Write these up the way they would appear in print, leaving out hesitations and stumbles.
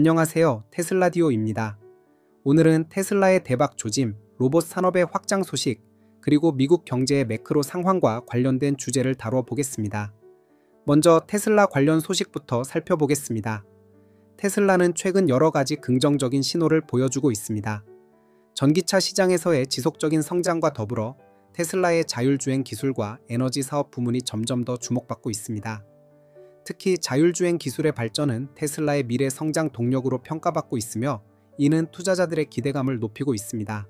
안녕하세요. 테슬라디오입니다. 오늘은 테슬라의 대박 조짐, 로봇 산업의 확장 소식, 그리고 미국 경제의 매크로 상황과 관련된 주제를 다뤄보겠습니다. 먼저 테슬라 관련 소식부터 살펴보겠습니다. 테슬라는 최근 여러 가지 긍정적인 신호를 보여주고 있습니다. 전기차 시장에서의 지속적인 성장과 더불어 테슬라의 자율주행 기술과 에너지 사업 부문이 점점 더 주목받고 있습니다. 특히 자율주행 기술의 발전은 테슬라의 미래 성장 동력으로 평가받고 있으며 이는 투자자들의 기대감을 높이고 있습니다.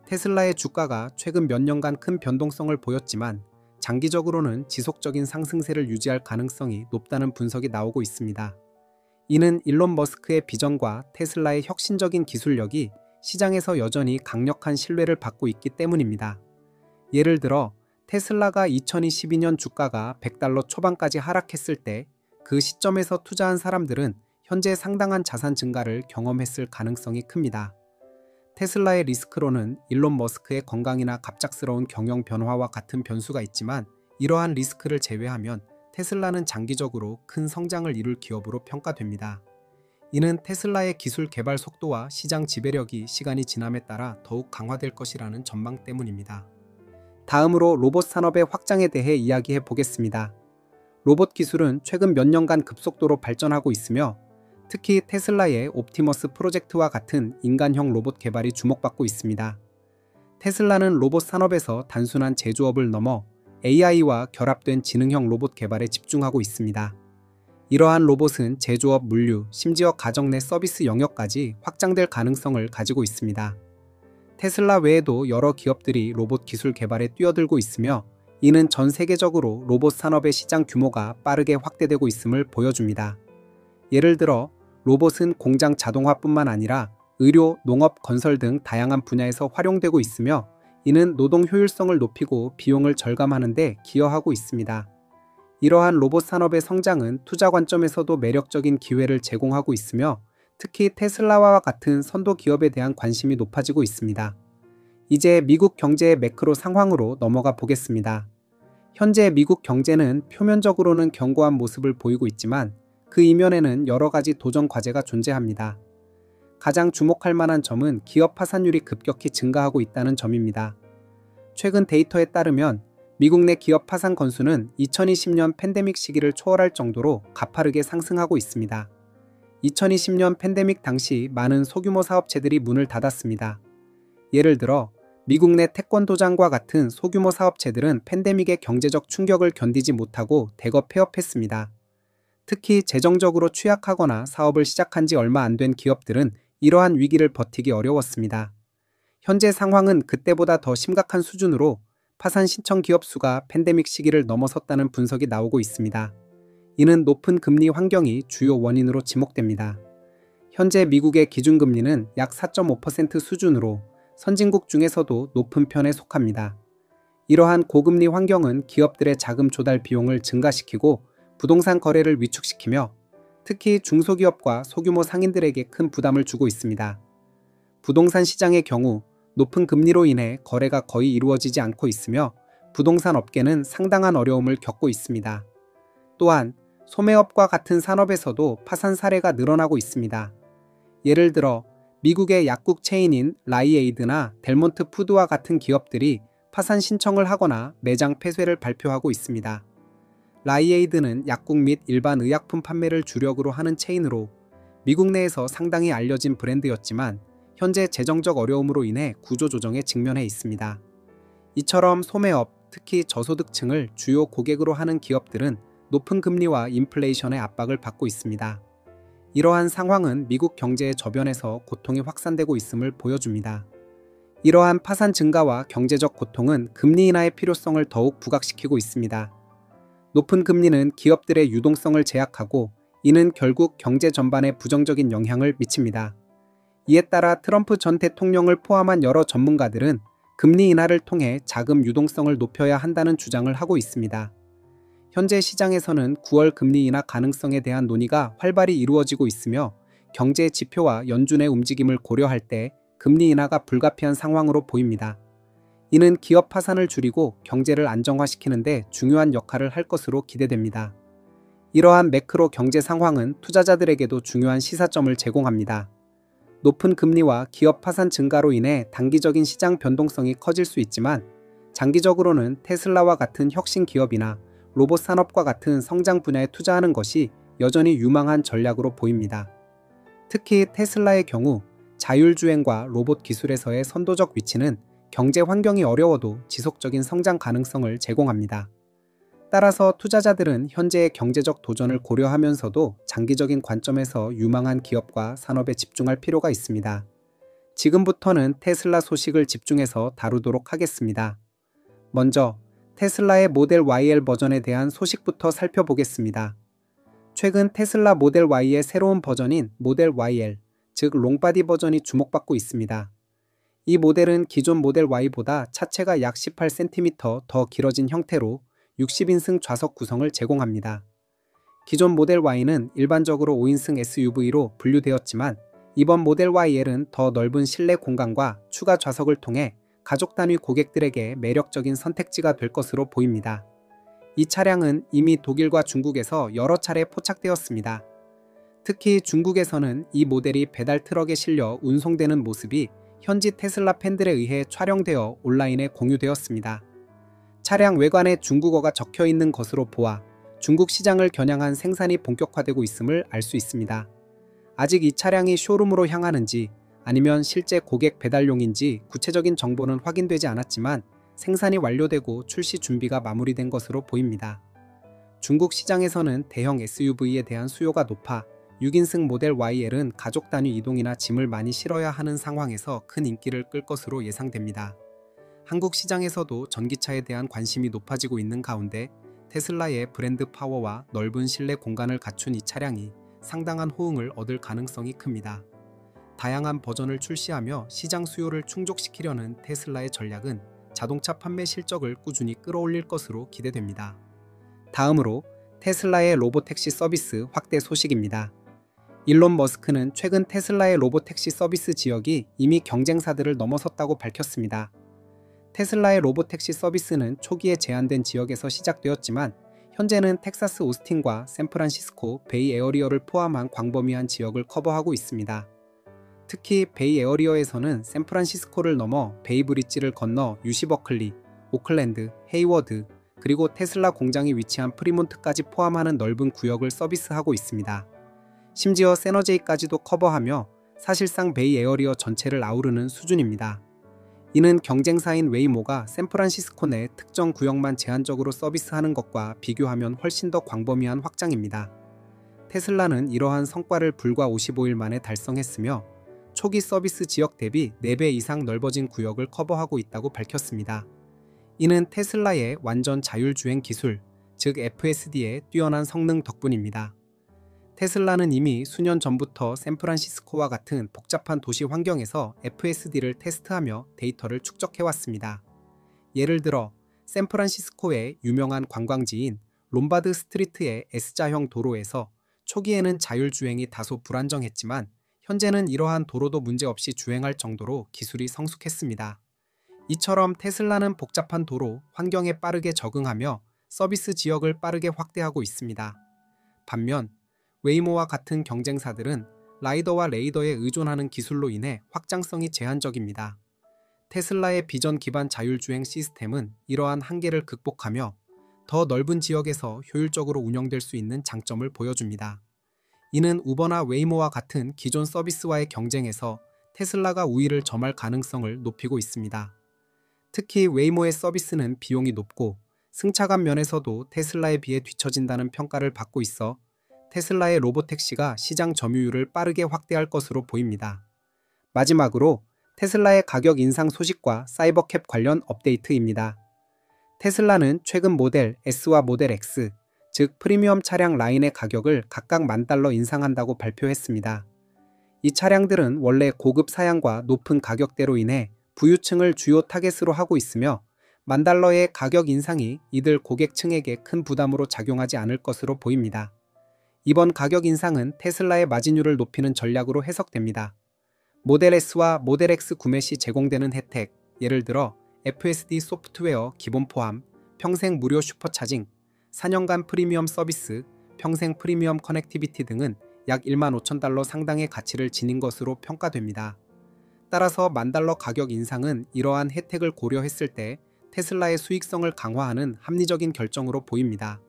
테슬라의 주가가 최근 몇 년간 큰 변동성을 보였지만 장기적으로는 지속적인 상승세를 유지할 가능성이 높다는 분석이 나오고 있습니다. 이는 일론 머스크의 비전과 테슬라의 혁신적인 기술력이 시장에서 여전히 강력한 신뢰를 받고 있기 때문입니다. 예를 들어 테슬라가 2022년 주가가 $100 초반까지 하락했을 때 그 시점에서 투자한 사람들은 현재 상당한 자산 증가를 경험했을 가능성이 큽니다. 테슬라의 리스크로는 일론 머스크의 건강이나 갑작스러운 경영 변화와 같은 변수가 있지만 이러한 리스크를 제외하면 테슬라는 장기적으로 큰 성장을 이룰 기업으로 평가됩니다. 이는 테슬라의 기술 개발 속도와 시장 지배력이 시간이 지남에 따라 더욱 강화될 것이라는 전망 때문입니다. 다음으로 로봇 산업의 확장에 대해 이야기해 보겠습니다. 로봇 기술은 최근 몇 년간 급속도로 발전하고 있으며 특히 테슬라의 옵티머스 프로젝트와 같은 인간형 로봇 개발이 주목받고 있습니다. 테슬라는 로봇 산업에서 단순한 제조업을 넘어 AI와 결합된 지능형 로봇 개발에 집중하고 있습니다. 이러한 로봇은 제조업, 물류, 심지어 가정 내 서비스 영역까지 확장될 가능성을 가지고 있습니다. 테슬라 외에도 여러 기업들이 로봇 기술 개발에 뛰어들고 있으며 이는 전 세계적으로 로봇 산업의 시장 규모가 빠르게 확대되고 있음을 보여줍니다. 예를 들어 로봇은 공장 자동화뿐만 아니라 의료, 농업, 건설 등 다양한 분야에서 활용되고 있으며 이는 노동 효율성을 높이고 비용을 절감하는 데 기여하고 있습니다. 이러한 로봇 산업의 성장은 투자 관점에서도 매력적인 기회를 제공하고 있으며 특히 테슬라와 같은 선도 기업에 대한 관심이 높아지고 있습니다. 이제 미국 경제의 매크로 상황으로 넘어가 보겠습니다. 현재 미국 경제는 표면적으로는 견고한 모습을 보이고 있지만 그 이면에는 여러 가지 도전 과제가 존재합니다. 가장 주목할 만한 점은 기업 파산율이 급격히 증가하고 있다는 점입니다. 최근 데이터에 따르면 미국 내 기업 파산 건수는 2020년 팬데믹 시기를 초월할 정도로 가파르게 상승하고 있습니다. 2020년 팬데믹 당시 많은 소규모 사업체들이 문을 닫았습니다. 예를 들어 미국 내 태권도장과 같은 소규모 사업체들은 팬데믹의 경제적 충격을 견디지 못하고 대거 폐업했습니다. 특히 재정적으로 취약하거나 사업을 시작한 지 얼마 안 된 기업들은 이러한 위기를 버티기 어려웠습니다. 현재 상황은 그때보다 더 심각한 수준으로 파산 신청 기업 수가 팬데믹 시기를 넘어섰다는 분석이 나오고 있습니다. 이는 높은 금리 환경이 주요 원인으로 지목됩니다. 현재 미국의 기준금리는 약 4.5% 수준으로 선진국 중에서도 높은 편에 속합니다. 이러한 고금리 환경은 기업들의 자금 조달 비용을 증가시키고 부동산 거래를 위축시키며 특히 중소기업과 소규모 상인들에게 큰 부담을 주고 있습니다. 부동산 시장의 경우 높은 금리로 인해 거래가 거의 이루어지지 않고 있으며 부동산 업계는 상당한 어려움을 겪고 있습니다. 또한 소매업과 같은 산업에서도 파산 사례가 늘어나고 있습니다. 예를 들어 미국의 약국 체인인 라이에이드나 델몬트 푸드와 같은 기업들이 파산 신청을 하거나 매장 폐쇄를 발표하고 있습니다. 라이에이드는 약국 및 일반 의약품 판매를 주력으로 하는 체인으로 미국 내에서 상당히 알려진 브랜드였지만 현재 재정적 어려움으로 인해 구조조정에 직면해 있습니다. 이처럼 소매업, 특히 저소득층을 주요 고객으로 하는 기업들은 높은 금리와 인플레이션의 압박을 받고 있습니다. 이러한 상황은 미국 경제의 저변에서 고통이 확산되고 있음을 보여줍니다. 이러한 파산 증가와 경제적 고통은 금리 인하의 필요성을 더욱 부각시키고 있습니다. 높은 금리는 기업들의 유동성을 제약하고 이는 결국 경제 전반에 부정적인 영향을 미칩니다. 이에 따라 트럼프 전 대통령을 포함한 여러 전문가들은 금리 인하를 통해 자금 유동성을 높여야 한다는 주장을 하고 있습니다. 현재 시장에서는 9월 금리 인하 가능성에 대한 논의가 활발히 이루어지고 있으며 경제 지표와 연준의 움직임을 고려할 때 금리 인하가 불가피한 상황으로 보입니다. 이는 기업 파산을 줄이고 경제를 안정화시키는 데 중요한 역할을 할 것으로 기대됩니다. 이러한 매크로 경제 상황은 투자자들에게도 중요한 시사점을 제공합니다. 높은 금리와 기업 파산 증가로 인해 단기적인 시장 변동성이 커질 수 있지만 장기적으로는 테슬라와 같은 혁신 기업이나 로봇 산업과 같은 성장 분야에 투자하는 것이 여전히 유망한 전략으로 보입니다. 특히 테슬라의 경우 자율주행과 로봇 기술에서의 선도적 위치는 경제 환경이 어려워도 지속적인 성장 가능성을 제공합니다. 따라서 투자자들은 현재의 경제적 도전을 고려하면서도 장기적인 관점에서 유망한 기업과 산업에 집중할 필요가 있습니다. 지금부터는 테슬라 소식을 집중해서 다루도록 하겠습니다. 먼저 테슬라의 모델 YL 버전에 대한 소식부터 살펴보겠습니다. 최근 테슬라 모델 Y의 새로운 버전인 모델 YL, 즉 롱바디 버전이 주목받고 있습니다. 이 모델은 기존 모델 Y보다 차체가 약 18cm 더 길어진 형태로 60인승 좌석 구성을 제공합니다. 기존 모델 Y는 일반적으로 5인승 SUV로 분류되었지만 이번 모델 YL은 더 넓은 실내 공간과 추가 좌석을 통해 가족 단위 고객들에게 매력적인 선택지가 될 것으로 보입니다. 이 차량은 이미 독일과 중국에서 여러 차례 포착되었습니다. 특히 중국에서는 이 모델이 배달 트럭에 실려 운송되는 모습이 현지 테슬라 팬들에 의해 촬영되어 온라인에 공유되었습니다. 차량 외관에 중국어가 적혀 있는 것으로 보아 중국 시장을 겨냥한 생산이 본격화되고 있음을 알 수 있습니다. 아직 이 차량이 쇼룸으로 향하는지 아니면 실제 고객 배달용인지 구체적인 정보는 확인되지 않았지만 생산이 완료되고 출시 준비가 마무리된 것으로 보입니다. 중국 시장에서는 대형 SUV에 대한 수요가 높아 6인승 모델 YL은 가족 단위 이동이나 짐을 많이 실어야 하는 상황에서 큰 인기를 끌 것으로 예상됩니다. 한국 시장에서도 전기차에 대한 관심이 높아지고 있는 가운데 테슬라의 브랜드 파워와 넓은 실내 공간을 갖춘 이 차량이 상당한 호응을 얻을 가능성이 큽니다. 다양한 버전을 출시하며 시장 수요를 충족시키려는 테슬라의 전략은 자동차 판매 실적을 꾸준히 끌어올릴 것으로 기대됩니다. 다음으로 테슬라의 로보택시 서비스 확대 소식입니다. 일론 머스크는 최근 테슬라의 로보택시 서비스 지역이 이미 경쟁사들을 넘어섰다고 밝혔습니다. 테슬라의 로보택시 서비스는 초기에 제한된 지역에서 시작되었지만 현재는 텍사스 오스틴과 샌프란시스코 베이 에어리어를 포함한 광범위한 지역을 커버하고 있습니다. 특히 베이 에어리어에서는 샌프란시스코를 넘어 베이 브릿지를 건너 유시 버클리, 오클랜드, 헤이워드, 그리고 테슬라 공장이 위치한 프리몬트까지 포함하는 넓은 구역을 서비스하고 있습니다. 심지어 세너제이까지도 커버하며 사실상 베이 에어리어 전체를 아우르는 수준입니다. 이는 경쟁사인 웨이모가 샌프란시스코 내 특정 구역만 제한적으로 서비스하는 것과 비교하면 훨씬 더 광범위한 확장입니다. 테슬라는 이러한 성과를 불과 55일 만에 달성했으며 초기 서비스 지역 대비 4배 이상 넓어진 구역을 커버하고 있다고 밝혔습니다. 이는 테슬라의 완전 자율주행 기술, 즉 FSD의 뛰어난 성능 덕분입니다. 테슬라는 이미 수년 전부터 샌프란시스코와 같은 복잡한 도시 환경에서 FSD를 테스트하며 데이터를 축적해왔습니다. 예를 들어 샌프란시스코의 유명한 관광지인 롬바드 스트리트의 S자형 도로에서 초기에는 자율주행이 다소 불안정했지만 현재는 이러한 도로도 문제없이 주행할 정도로 기술이 성숙했습니다. 이처럼 테슬라는 복잡한 도로, 환경에 빠르게 적응하며 서비스 지역을 빠르게 확대하고 있습니다. 반면 웨이모와 같은 경쟁사들은 라이더와 레이더에 의존하는 기술로 인해 확장성이 제한적입니다. 테슬라의 비전 기반 자율주행 시스템은 이러한 한계를 극복하며 더 넓은 지역에서 효율적으로 운영될 수 있는 장점을 보여줍니다. 이는 우버나 웨이모와 같은 기존 서비스와의 경쟁에서 테슬라가 우위를 점할 가능성을 높이고 있습니다. 특히 웨이모의 서비스는 비용이 높고 승차감 면에서도 테슬라에 비해 뒤처진다는 평가를 받고 있어 테슬라의 로보택시가 시장 점유율을 빠르게 확대할 것으로 보입니다. 마지막으로 테슬라의 가격 인상 소식과 사이버캡 관련 업데이트입니다. 테슬라는 최근 모델 S와 모델 X, 즉 프리미엄 차량 라인의 가격을 각각 $10,000 인상한다고 발표했습니다. 이 차량들은 원래 고급 사양과 높은 가격대로 인해 부유층을 주요 타겟으로 하고 있으며 $10,000의 가격 인상이 이들 고객층에게 큰 부담으로 작용하지 않을 것으로 보입니다. 이번 가격 인상은 테슬라의 마진율을 높이는 전략으로 해석됩니다. 모델 S와 모델 X 구매 시 제공되는 혜택, 예를 들어 FSD 소프트웨어 기본 포함, 평생 무료 슈퍼차징, 4년간 프리미엄 서비스, 평생 프리미엄 커넥티비티 등은 약 15,000달러 상당의 가치를 지닌 것으로 평가됩니다. 따라서 $10,000 가격 인상은 이러한 혜택을 고려했을 때 테슬라의 수익성을 강화하는 합리적인 결정으로 보입니다.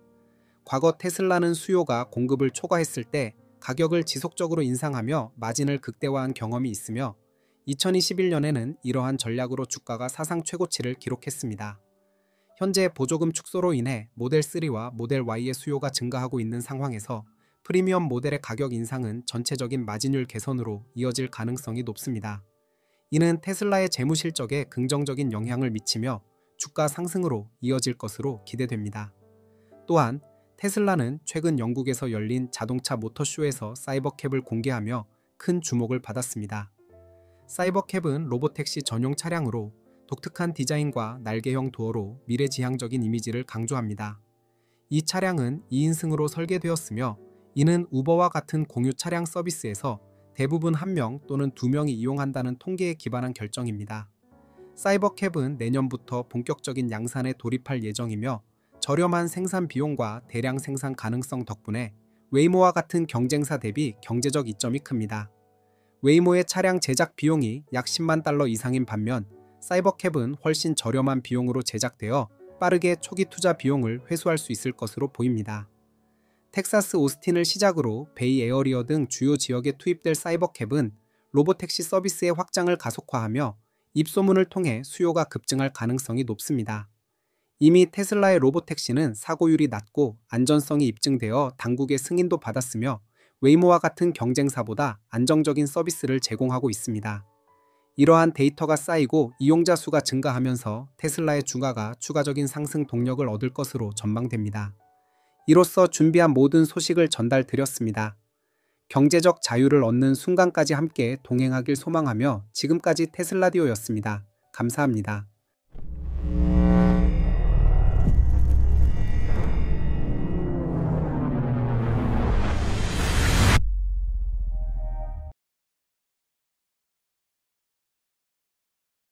과거 테슬라는 수요가 공급을 초과했을 때 가격을 지속적으로 인상하며 마진을 극대화한 경험이 있으며 2021년에는 이러한 전략으로 주가가 사상 최고치를 기록했습니다. 현재 보조금 축소로 인해 모델 3와 모델 Y의 수요가 증가하고 있는 상황에서 프리미엄 모델의 가격 인상은 전체적인 마진율 개선으로 이어질 가능성이 높습니다. 이는 테슬라의 재무 실적에 긍정적인 영향을 미치며 주가 상승으로 이어질 것으로 기대됩니다. 또한 테슬라는 최근 영국에서 열린 자동차 모터쇼에서 사이버캡을 공개하며 큰 주목을 받았습니다. 사이버캡은 로보택시 전용 차량으로 독특한 디자인과 날개형 도어로 미래지향적인 이미지를 강조합니다. 이 차량은 2인승으로 설계되었으며 이는 우버와 같은 공유 차량 서비스에서 대부분 1명 또는 2명이 이용한다는 통계에 기반한 결정입니다. 사이버캡은 내년부터 본격적인 양산에 돌입할 예정이며 저렴한 생산 비용과 대량 생산 가능성 덕분에 웨이모와 같은 경쟁사 대비 경제적 이점이 큽니다. 웨이모의 차량 제작 비용이 약 $100,000 이상인 반면 사이버캡은 훨씬 저렴한 비용으로 제작되어 빠르게 초기 투자 비용을 회수할 수 있을 것으로 보입니다. 텍사스 오스틴을 시작으로 베이 에어리어 등 주요 지역에 투입될 사이버캡은 로보택시 서비스의 확장을 가속화하며 입소문을 통해 수요가 급증할 가능성이 높습니다. 이미 테슬라의 로보택시는 사고율이 낮고 안전성이 입증되어 당국의 승인도 받았으며 웨이모와 같은 경쟁사보다 안정적인 서비스를 제공하고 있습니다. 이러한 데이터가 쌓이고 이용자 수가 증가하면서 테슬라의 주가가 추가적인 상승 동력을 얻을 것으로 전망됩니다. 이로써 준비한 모든 소식을 전달드렸습니다. 경제적 자유를 얻는 순간까지 함께 동행하길 소망하며 지금까지 테슬라디오였습니다. 감사합니다.